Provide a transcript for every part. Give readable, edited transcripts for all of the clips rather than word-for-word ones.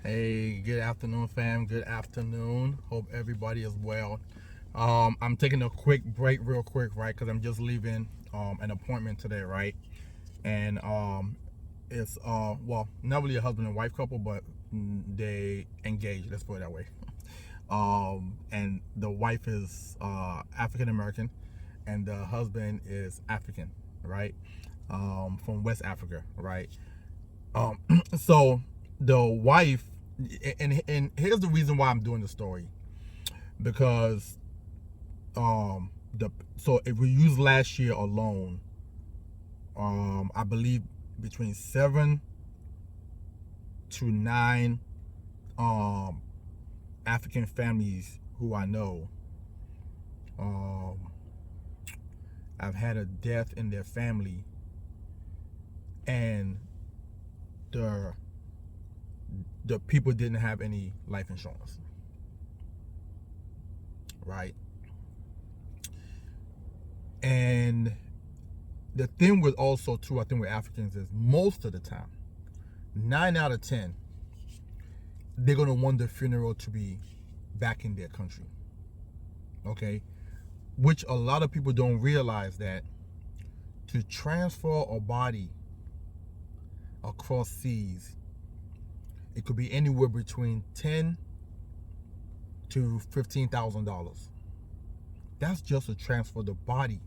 Hey, good afternoon, fam. Good afternoon. Hope everybody is well. I'm taking a quick break, real quick, right? Because I'm just leaving an appointment today, right? And it's well, not really a husband and wife couple, but they engaged. Let's put it that way. And the wife is African American, and the husband is African, right? From West Africa, right? Um, so the wife, and here's the reason why I'm doing the story, because the so if we use last year alone, I believe between 7 to 9 um African families who I know um have had a death in their family, and the the people didn't have any life insurance, right? And the thing with also too, I think with Africans is most of the time, 9 out of 10, they're gonna want the funeral to be back in their country. Okay, which a lot of people don't realize that to transfer a body across seas, it could be anywhere between $10,000 to $15,000. That's just to transfer the body.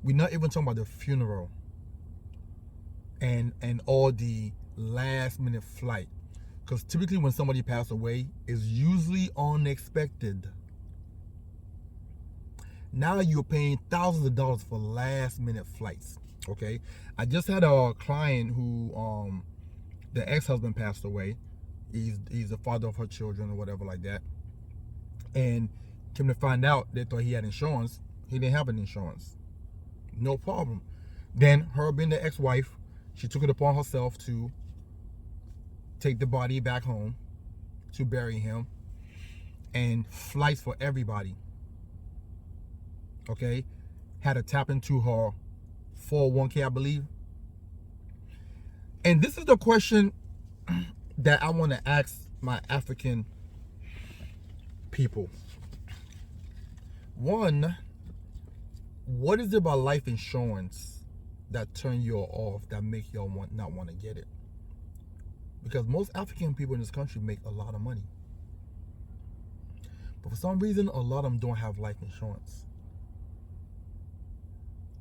We're not even talking about the funeral and all the last minute flight, because typically when somebody passes away, it's usually unexpected. Now you're paying thousands of dollars for last minute flights. Okay, I just had a client who the ex-husband passed away. He's the father of her children or whatever like that, and came to find out they thought he had insurance. He didn't have an insurance. No problem. Then her being the ex-wife, she took it upon herself to take the body back home to bury him, and flights for everybody. Okay, had to tap into her 401k, I believe. And this is the question that I want to ask my African people. One, what is it about life insurance that turn you off, that make you not want to get it? Because most African people in this country make a lot of money, but for some reason, a lot of them don't have life insurance.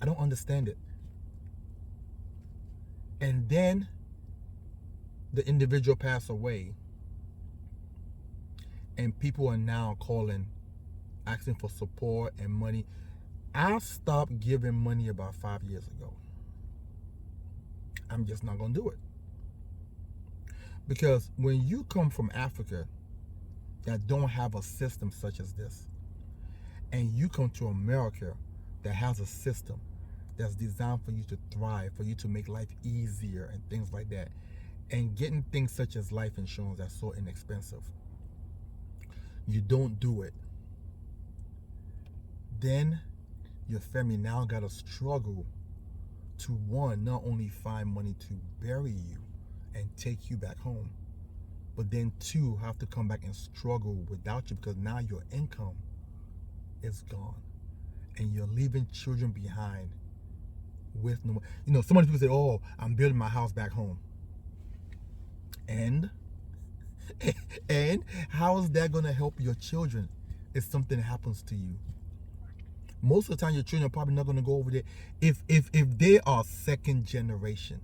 I don't understand it. And then the individual passed away, and people are now calling, asking for support and money. I stopped giving money about 5 years ago. I'm just not going to do it. Because when you come from Africa that don't have a system such as this, and you come to America that has a system that's designed for you to thrive, for you to make life easier and things like that, and getting things such as life insurance that's so inexpensive, you don't do it, then your family now got to struggle to, one, not only find money to bury you and take you back home, but then two, have to come back and struggle without you, because now your income is gone and you're leaving children behind with no. So many people say, oh, I'm building my house back home, and and how is that going to help your children if something happens to you? Most of the time your children are probably not going to go over there. If they are second generation,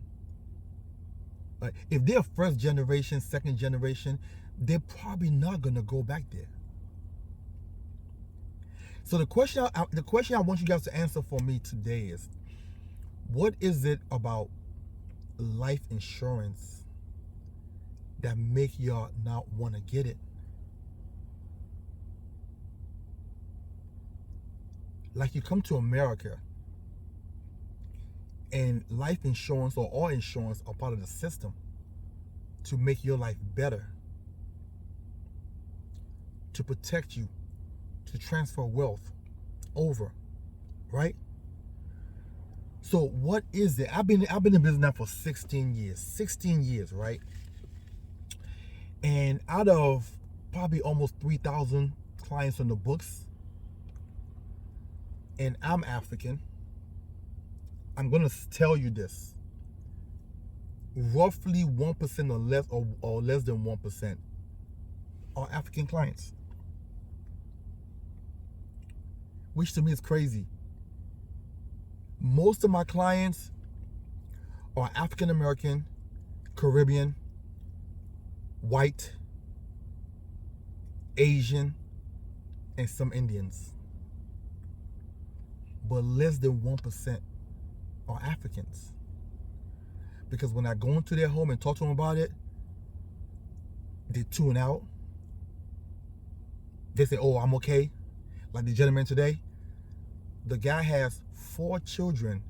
if they're first generation, second generation, they're probably not going to go back there. So the question I want you guys to answer for me today is, what is it about life insurance that make y'all not want to get it? Like, you come to America and life insurance or all insurance are part of the system to make your life better, to protect you, to transfer wealth over, right? So what is it? I've been in business now for 16 years. 16 years, right? And out of probably almost 3,000 clients on the books, and I'm African, I'm going to tell you this. Roughly 1% or less than 1% are African clients. Which to me is crazy. Most of my clients are African American, Caribbean, white, Asian, and some Indians. But less than 1% are Africans. Because when I go into their home and talk to them about it, they tune out. They say, oh, I'm okay. Like the gentleman today, the guy has 4 children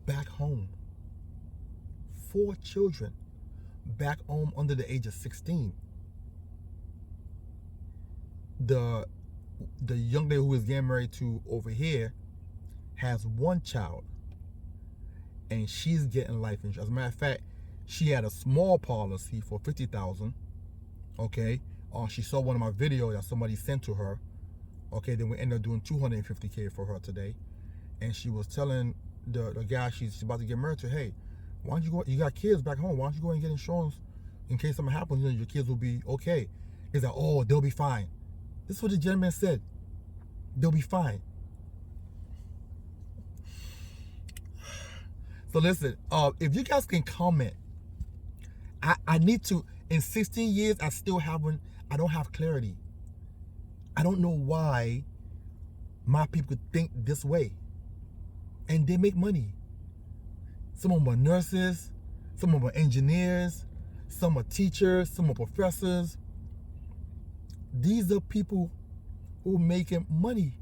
back home. 4 children back home under the age of 16. The young lady who is getting married to over here has 1 child, and she's getting life insurance. As a matter of fact, she had a small policy for $50,000. Okay, she saw one of my videos that somebody sent to her. Okay, then we ended up doing $250K for her today, and she was telling the guy she's about to get married to, hey, why don't you go? You got kids back home. Why don't you go and get insurance in case something happens? You know, your kids will be okay. He's like, oh, they'll be fine. This is what the gentleman said. They'll be fine. So listen, if you guys can comment, I need to. In 16 years, I don't have clarity. I don't know why my people think this way, and they make money. Some of them are nurses, some of them are engineers, some are teachers, some are professors. These are people who are making money.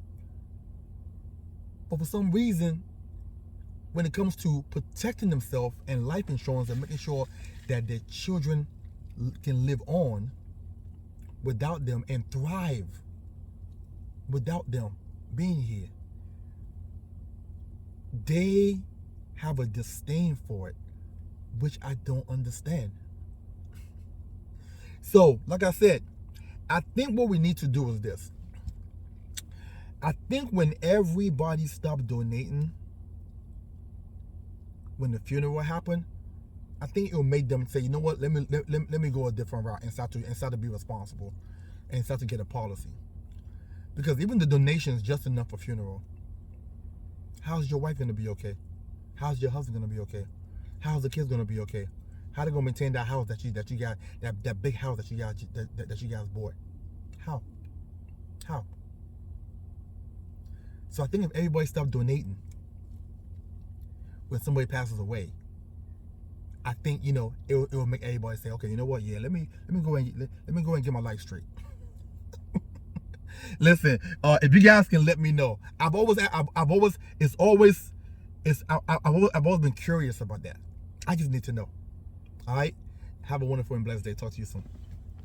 But for some reason, when it comes to protecting themselves and life insurance and making sure that their children can live on without them and thrive without them being here, they have a disdain for it, which I don't understand. So, like I said, I think what we need to do is this. I think when everybody stopped donating, when the funeral happened, I think it'll make them say, you know what, let me go a different route and start to be responsible and start to get a policy. Because even the donation is just enough for funeral. How's your wife gonna be okay? How's your husband gonna be okay? How's the kids gonna be okay? How they gonna maintain that house that you got, that big house that you guys bought? How? So I think if everybody stopped donating when somebody passes away, I think, you know, it will make everybody say, okay, you know what? Yeah, let me go and get my life straight. Listen, if you guys can let me know, I've always been curious about that. I just need to know. All right, have a wonderful and blessed day. Talk to you soon.